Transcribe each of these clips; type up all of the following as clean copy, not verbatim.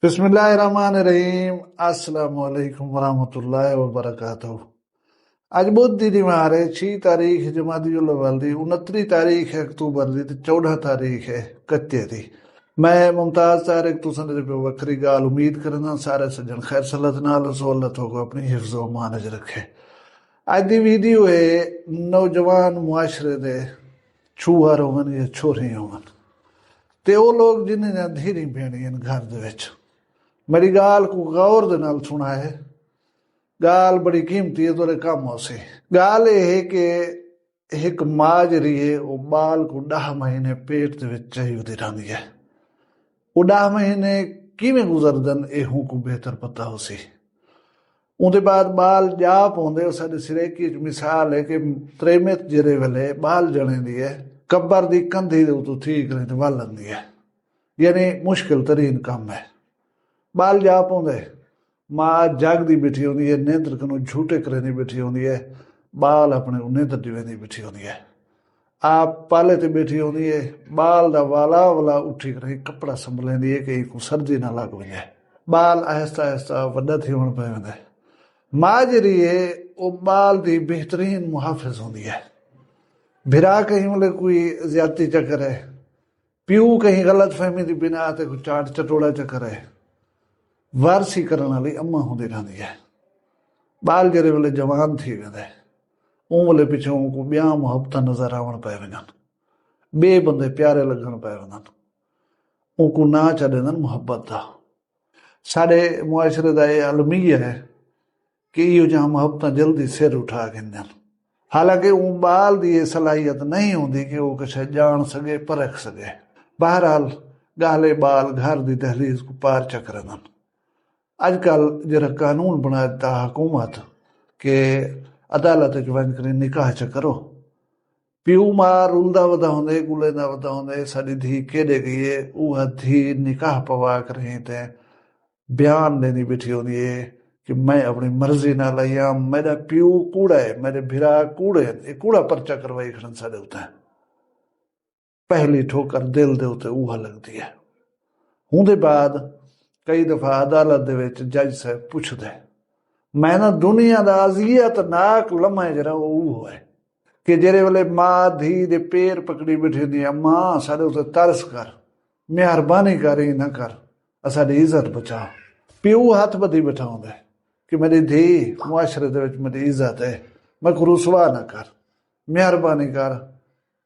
बिस्मिल्लाहिर्रहमानिर्रहीम। अस्सलामु अलैकुम वरहमतुल्लाहि वबरकातुहू। अज बुध दी दीवार है 6 तारीख जमादियुल अव्वल दी, 29 तारीख है अक्तूबर दी ते 14 तारीख है कत्ते दी। मैं मुमताज तारिक तुसां दे पे वक्री गाल उम्मीद करना सारे सज्जन खैर सल्लत नाल सो अल्लाह तो को अपनी हिफ्ज़ व अमान च रखे। अज दी वीडियो है नौजवान मुआशरे दे छूहर होवन या छोरे होवन ते ਉਹ ਲੋਕ ਜਿਨ੍ਹਾਂ ਦੀਆਂ ਧੀਰੀ ਭੈਣੀਆਂ घर ਦੇ ਵਿੱਚ। मेरी गाल को गौर दे नाल सुना है। गाल बड़ी कीमती है तोरे काम हो से। गाल यह है कि एक मां जरी है वो बाल को 10 महीने पेट दे विच चाहिदी रहंदी है। वो 10 महीने किवें गुजरदन एहों को बेहतर पता हो सी। उनके बाद बाल जा पाउंदे साडे सिरेकी मिसाल है कि त्रेमेत जरे वेले बाल जणे दी है कब्बर दी कंधी दे उतों ठीक रही ते वल लंदी है, यानी मुश्किल तरीन काम है। बाल जा पाउंदे मां जागदी बैठी होंदी है, नेंद्र कनू झूठे करेंदी बैठी होंदी है, बाल अपने नेंद्र दी वेंदी बैठी होंदी है। आप पाले ते बैठी होंदी है, बाल दा वाला वाला उठी करे कपड़ा संभलेंदी है कि को सर्दी ना लग वने। बाल आहिस्ता आहिस्ता वड्डा थी होण पे वेंदा है। मां जरी है वो बाल दी बेहतरीन मुहाफिज होंदी है। भिरा कहीं मतलब कोई ज्यादती चक्कर है, प्यू कहीं गलत फहमी दी बिना ते कोई चाट चटोड़ा चक्कर है, वारसी करने वाली अम्मा होंदी रहंदी है। बाल जरे वेले जवान थी वेंदे उन वेले पिछों को ॿिया मुहब्बत नज़र आवण पै वञनि, ॿिए बंदे प्यारे लॻण पै वञनि, उनको ना छॾंदनि मुहब्बत दा। साडे मुआशरे दा ये अलमिया है कि इहो जा मुहब्बत जल्दी सिर उठा गिंदन। हालांकि वो बाल दी ये सलाहियत नहीं होंदी कि वो कुछ जान सके परख सके। बहरहाल गाले बाल घर दी दहलीज को पार चकरदन। अजकल जरा कानून बना दिता हुकूमत के अदालत च वञ करे निकाह च करो। प्यू मां रुलदा वदा होंदे गुलेंदा वदा होंदे साडी धी केॾे गई है, उहा धी निकाह पवा करे ते बयान देनी बैठी होंदी है कि मैं अपनी मर्जी नाल आई आं, मेरा प्यू कूड़ा है, मेरे भिरा कूड़े हैं, कूड़ा परचा करवाई खड़न साडे उत्ते। पहली ठोकर दिल दे उत्ते उहा लगदी है। हुंदे बाद कई दफा अदालत दे विच जज साहब पुछदे, मैं ना दुनिया दा अज़ियतनाक लम्हा जरा वो है कि जेरे वेले मां धी दे पैर पकड़ी बैठी होंदी है, मां साडे उत्ते तरस कर, मेहरबानी कर, ही ना कर, साडी इज्जत बचा। प्यू हथ बधी बैठा होंदा है कि मेरी धी मुआशरे दे विच मेरी इज्जत है, मैं को रुसवा ना कर, मेहरबानी कर,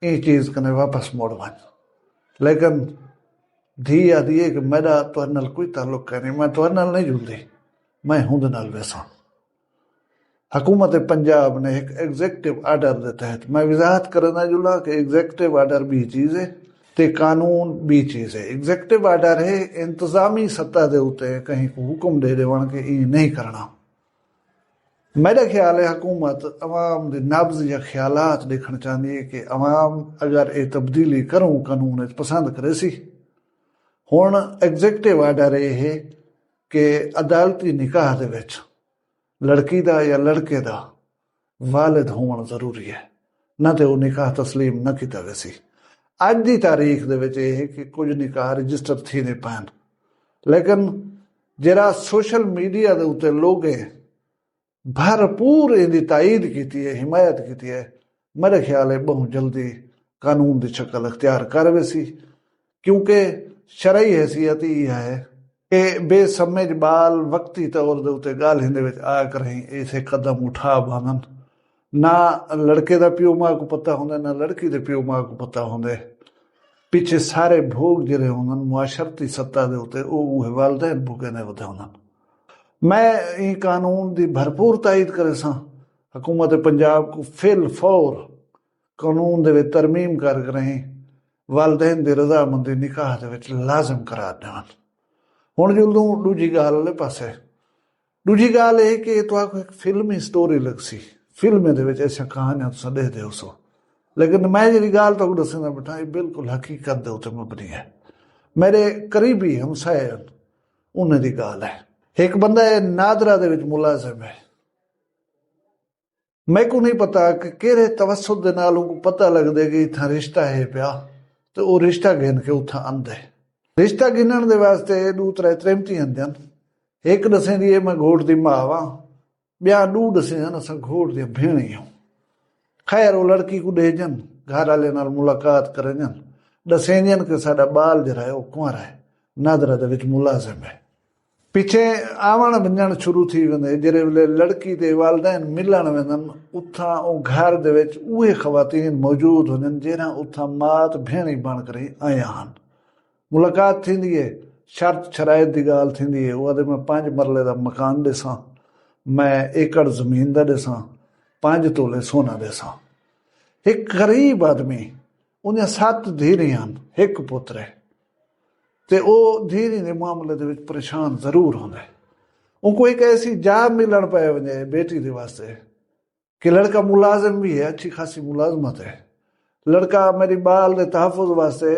ये चीज कने वापस मोड़ वन। लेकिन धी आदि है कि मेरा तुहाडे नाल कोई ताल्लुक नहीं, मैं तुहाडे नाल नहीं जुड़दी, मैं हुंदे नाल वैसा। हुकूमत पंजाब ने एक एग्जीक्यूटिव आर्डर के तहत, मैं वजाहत करना जुला कि एग्जीक्यूटिव आर्डर भी चीज़ है ते कानून भी चीज़ है। एग्जीक्यूटिव आर्डर है इंतजामी सत्ता दे उत्ते कहीं को हुक्म दे देवण के ये नहीं करना। मेरा ख्याल है हुकूमत अवाम दे नब्ज या ख्यालात देखना चाहती है कि अवाम अगर ये तब्दीली करूँ कानून पसंद करे सी। हुण एग्जीक्यूटिव आर्डर ये है कि अदालती निकाह दे विच लड़की दा या लड़के दा वालिद होना जरूरी है, ना तो निकाह तस्लीम न किया वैसी। अज की तारीख दे विच ये है कि कुछ निकाह रजिस्टर थी नहीं पैन, लेकिन जरा सोशल मीडिया दे उत्ते लोगें भरपूर इहदी ताईद की है, हिमायत की है। मेरे ख्याल है बहुत जल्दी कानून की शक्ल अख्तियार कर वैसी, क्योंकि शरई हैसियत यह है कि बेसमझ बाल वक्ती तौर दे उत्ते गाल्हिं दे विच आ करे ऐसे कदम उठा बानन। ना लड़के दा प्यो मां को पता होंदा, ना लड़की दे प्यो मां को पता होंदे। पिछे सारे भोग जिहड़े होंदन मुआशरती सत्ता दे उत्ते उहे वालिदैन भुगतणे वधे होंदन। मैं ई कानून दी भरपूर ताईद करे सां। हुकूमत पंजाब को फिल फौर कानून दे विच तरमीम कर रही वालिदैन दी रजामंदी निकाह दे विच लाजम करार देवन। हुण जदों दूजी गाल वाले पासे, दूजी गाल यह कि तुहाको एक फिल्मी स्टोरी लगसी, फिल्में दे विच ऐसा कहानियां तुसां देखदे हो सो, लेकिन मैं जी गाल तुहाको दसना बैठा ये बिल्कुल हकीकत दे उत्ते मबनी है। मेरे करीबी हमसाए उन्हें दी गाल है। एक बंदा है नादरा दे विच मुलाजिम है। मैं को नहीं पता कि केरे तवसुत दे नाल उनको पता लगदे कि इत्थां रिश्ता है पिया, तो वो रिश्ता घेन के उत्थां आंदे। रिश्ता गिनण दे वास्ते ॾू त्रै त्रेमती हूंदियूं आहिनि। हिकु ॾसेंदी है मैं घोट दी मां वां, ॿिया ॾू ॾसेंदा आहिनि असां घोट दी भेण आहियूं। खैर वो लड़की को ॾेजनि, घर वाले नाल मुलाकात करजनि, ॾसेंजनि कि साडा ॿाल जरा है वो कुंवारा है, नादरा दे विच मुलाज़िम है। पिछे आवण वञण शुरू थी वेंदे, जहिड़े वेले लड़की दे वालदैन मिलण वेंदनि, उथां ओ घर दे विच उहे ख़वातीन मौजूद हुजनि जहिड़ा उथां मात भेणी बण करे आया आहिनि। मुलाकात थींदी है, शर्त शराइत की ॻाल्हि थींदी है। वो मैं 5 मरले का मकान ॾिसां, मैं एकड़ ज़मीन का ॾिसां, 5 तोले सोना ॾिसां। एक गरीब आदमी, उन्हें 7 धीरे आन, एक पुत्र है, ते ओ धीरे के मामले दे विच परेशान जरूर होंदा है। उनको एक ऐसी जॉब मिलन पे वजे बेटी दे वास्ते कि लड़का मुलाजिम भी है, अच्छी खासी मुलाजमत है। लड़का मेरी बाल दे तहफुज वास्ते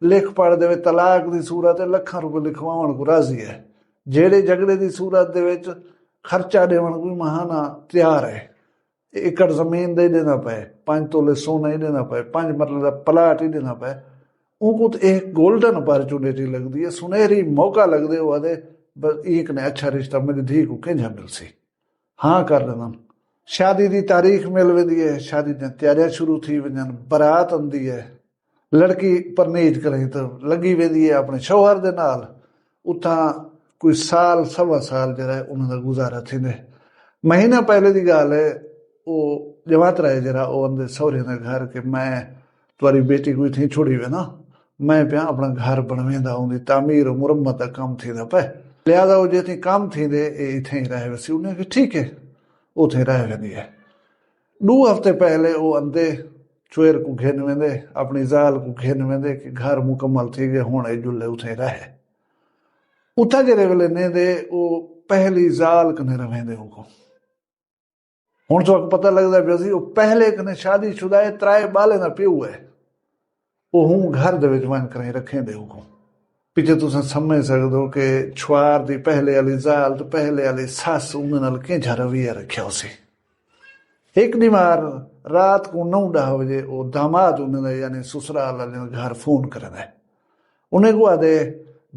लिख पढ़ दे, तलाक की सूरत है लखां रुपए लिखवाण को राजी है, जेड़े झगड़े की सूरत दे विच खर्चा देवण को महाना तैयार है। एकड़ जमीन दे देना पे, 5 तोले सोना ही देना पे, 5 मरले का प्लाट ही देना पे। उनको तो एक गोल्डन अपॉर्चुनिटी लगती है, सुनहरी मौका लगते हो आदे बस एक ने अच्छा रिश्ता मेरी धी को कंहिंजा मिलसी, हाँ कर देना। शादी की तारीख मिल वेंदी है, शादी दी तैयारियां शुरू थी वञनि, बारात आंदी है, लड़की परनेज करे तो लगी वेंदी है अपने शौहर दे नाल। उतां कोई साल सवा साल जरा है उन्होंने गुजारा थींदे। महीना पहले की गाल है, वो जमातरा है जरा वो आंदे सहुरे दे घर के मैं तुम्हारी बेटी को इतनी छोड़ी वे ना, मैं पिया अपना घर बनवेंदा, उनकी तामीर मुरम्मत का काम थींदा पे, लिहाजा वो जेती काम थींदे इथे ही रहे वसी। उन्हें कि ठीक है, उथे रह वेंदी है। 2 हफ्ते पहले वो आंदे चुएर को घेन वेंदे, अपनी ज़ाल को घेन वेंदे कि घर मुकम्मल थी गए, हुण ए जुल्ले उथे रहे। उथा जेड़े वेले नेंदे वो पहली ज़ाल कने रवेंदे उनको। हुण तो पता लगदा पिया सी वो पहले कने शादीशुदा है, 3 बाले दा प्यो है। वो हूं घर दे विच वञ करे रखेंदे उनको। पिछे तुसां समझ सकदे हो कि छुआर दी पहले वाली ज़ाल तो पहले वाली सस उन्हां नाल किंजा रवैया रखिया सी। एक ॾींहुं रात को 9-10 बजे वो दामाद उन्हें यानी ससुराल वाले घर फोन करदा है। उन्हें को आदे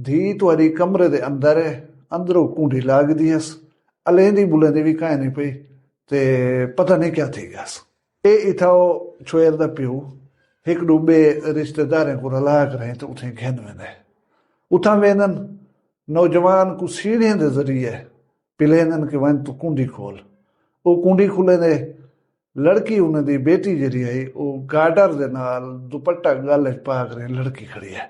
धी तुहारी कमरे दे अंदर है, अंदरों कुंडी लागदी हस, अलेंदी बुलेंदी भी काहे नहीं पई, ते पता नहीं क्या थी गया। ए इथा छुएर दा प्यो एक डूबे रिश्तेदारें को रला करे तो उथे घेन वेंदा है। उथा वेंदन नौजवान को सीढ़ियों के जरिए पिलेंदन कि वन तू कुंडी खोल। वो कुंडी खुले दे, लड़की उन्हें दी बेटी जरी है वो गाडर दे नाल दुपट्टा गल पा कर लड़की खड़ी है।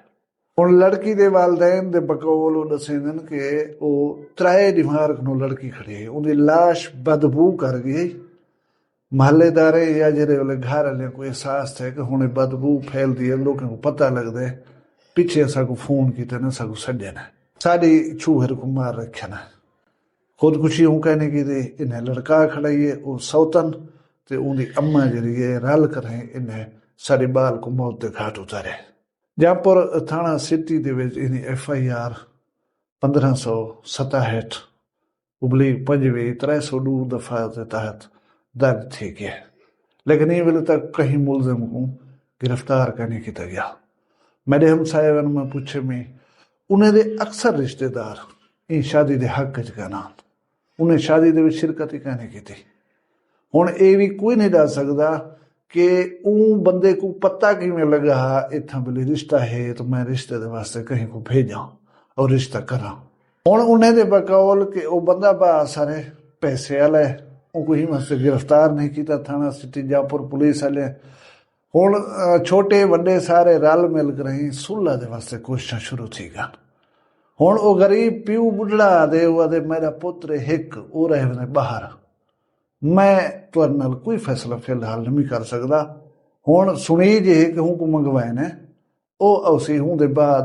हुण लड़की दे वालदैन दे बकौल दसेंदन कि वो 3 ॾींहं को लड़की खड़ी है, उनकी लाश बदबू कर गई। महल्लेदारे या जेरे वाले घर वाले को एहसास थे कि हुणे बदबू फैलती है, लोगों को पता लगता है, पिछे असा को फोन किया ने असा को सड्या ने, साड़ी छूहर को मार रखा ने। खुदकुशी हूं कहने की थी, इन्हें लड़का खड़ा है वो सौतन ते उनकी अम्मा जरी है रल करें इन्हें साड़ी बाल को मौत के घाट उतारे। जयपुर थाना सिटी दे विच इन्हें FIR 1567 उबली 5 302 दफा के तहत दर्ज थी गया, लेकिन ये वेले तक कहीं मुलजिम को गिरफ्तार करने की गया। मेरे हमसायन में पूछे में उन्हें दे अक्सर रिश्तेदार इन शादी दे हक च कहना, उन्हें शादी दे विच शिरकत ही कहने की थी। हुण ये भी कोई नहीं दस सकता कि बंदे को पता किवें लगा इतना बल्कि रिश्ता है तो मैं रिश्ते दे वास्ते कहीं को भेजा और रिश्ता करा। हुण उन्हें दे बकौल कि वो बंदा बा सारे पैसे वाला है, उनको ही मत गिरफ्तार नहीं किया थाना सिटी जयपुर पुलिस वाले। हुण छोटे वड्डे सारे रल मिल कर ही सुलह दे वास्ते कोशिशां शुरू थी गन। हुण वो गरीब प्यू बुढ़ड़ा दे वो मेरा पुत्र हिक वो रहे बाहर, मैं तुहाडे नाल कोई फैसला फिलहाल नहीं कर सकता। हुण सुनी जे कि हूँ को मंगवाए ने ओ औसी हूँ दे बाद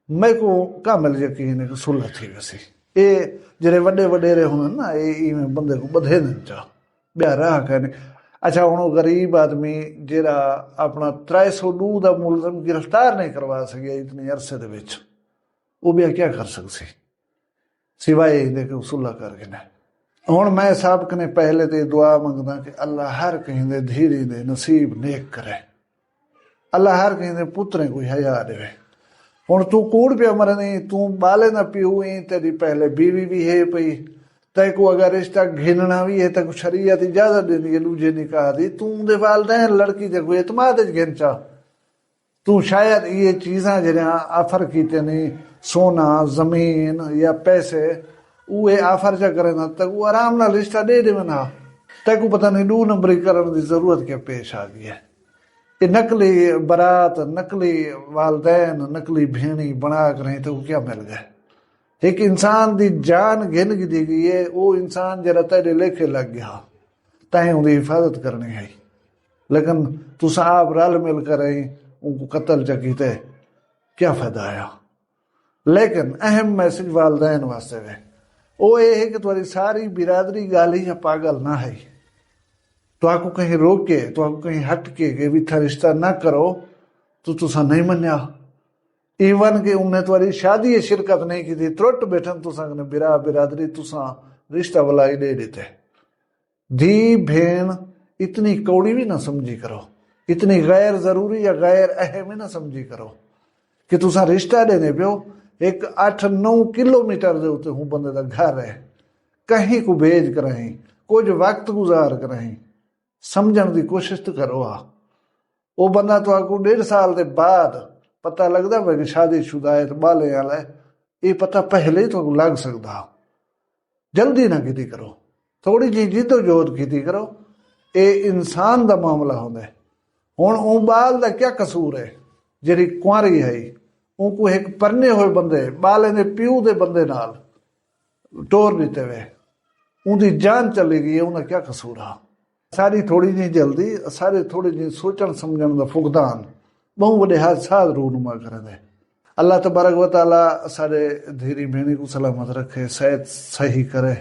मैं को कामिल यकीन है कि सुलह थी वैसी। ये जेरे वड्डे वडेरे हुन ना ये इवें बंदे को बधे न चा ॿिया राह कहने। अच्छा हुण गरीब आदमी जेरा अपना 302 दा मुलजिम गिरफ्तार नहीं करवा सके इतने अरसे दे विच, वो भी क्या कर सकसी सिवाय इहदे कि सुलह करके ने। हुण मैं साहब कने पहले तो दुआ मंगदा कि अल्लाह हर कहीं दे धीरे दे नसीब नेक करे, अल्लाह हर कहीं दे पुत्रें कोई हया देवे। हुण तू कूड़ पिया मरनी, तू बाले ना पीऊई, तेरी पहले बीवी भी है पई, तैको अगर रिश्ता घिनना भी है तैको शरीयत इजाजत देनी है दूजे निकाह दी, तू उहदे वालदैन लड़की ते कोई एतमाद घिन चा। तू शायद ये चीज़ां जिहड़ियां आफर कीते ने, सोना जमीन या पैसे, उहे आफर चा करें तैको आराम नाल रिश्ता दे देवन हा, तैको पता नहीं 2 नंबरी करन दी जरूरत क्या पेश आ गई है। ये नकली बारात, नकली वालदैन, नकली भेणी बना कर तो क्या मिल गए। एक इंसान दी जान घिन दी गई है, वो इंसान जरा तेरे लेखे लग गया, तैं उनकी हिफाजत करनी है, लेकिन तुसा आप रल मिल कर उनको कत्ल चकीते क्या फायदा आया। लेकिन अहम मैसेज वालदैन वास्ते है, वो ये है कि तुम्हारी सारी बिरादरी गाली या पागल ना है, तो आपको कहीं रोके, तो आपको कहीं हट के भी था रिश्ता ना करो तो तुसा नहीं मन्या। इवन के उन्हें तुम्हारी शादी शिरकत नहीं की थी, त्रुट बैठन तुसा ने बिरा बिरादरी तुसा रिश्ता वलाई दे देते। धी भेण इतनी कौड़ी भी ना समझी करो, इतनी गैर जरूरी या गैर अहम ही ना समझी करो कि तुसा रिश्ता देने पियो। एक 8-9 किलोमीटर के उत्ते हूँ बंदे का घर है, कहीं को भेज कर कुछ वक्त गुजार कर समझण की कोशिश तो करो। वो बंदा तो आपको 1.5 साल के बाद पता लगता है कि शादीशुदा है, बाले वाला है, ये पता पहले ही तो लग सकता। जल्दी ना की करो, थोड़ी जी जिद्दोजहद की करो, ये इंसान का मामला होंगे। हुण ऊ बाल का क्या कसूर है, जी कुआरी है उनको एक परने हुए बंदे बाले ने प्यू के बंदे नाल टोर दिते हुए उनकी जान चली गई है, उन्हें क्या कसूर आ। सारी थोड़ी जी जल्दी, सारे थोड़ी जी सोचण समझण का फुकदान बहु वॾे हादसा रूनुमा करे। अल्लाह तबारक व तआला सारे धीरी भेणी को सलामत रखे, सेहत सही करे,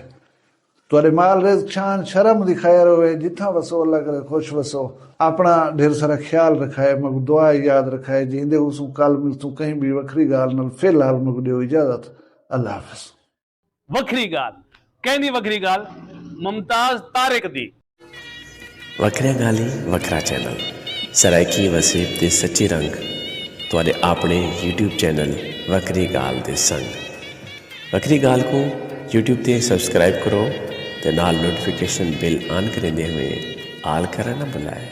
तुआरे माल रिज़्क़ शान शर्म दी खैर होवे, जिथा वसो अल्लाह करे खुश वसो। अपना ढेर सारा ख्याल रखाए, मग दुआ याद रखाए, जींदे उसू कल मिलसूं कहीं भी वखरी गाल नाल। फिलहाल मग दियो इजाजत, अल्लाह हाफिज़। वखरी गाल कहनी, वखरी गाल मुमताज तारिक दी। वखरिया गाली वखरा चैनल सराइकी वसीब दे सच्ची रंग तुहाडे अपने यूट्यूब चैनल वखरी गाल दे संग। वखरी गाल को यूट्यूब ते सब्सक्राइब करो ते नाल नोटिफिकेशन बिल ऑन करेंदे हुए आल करना ना भुलाए।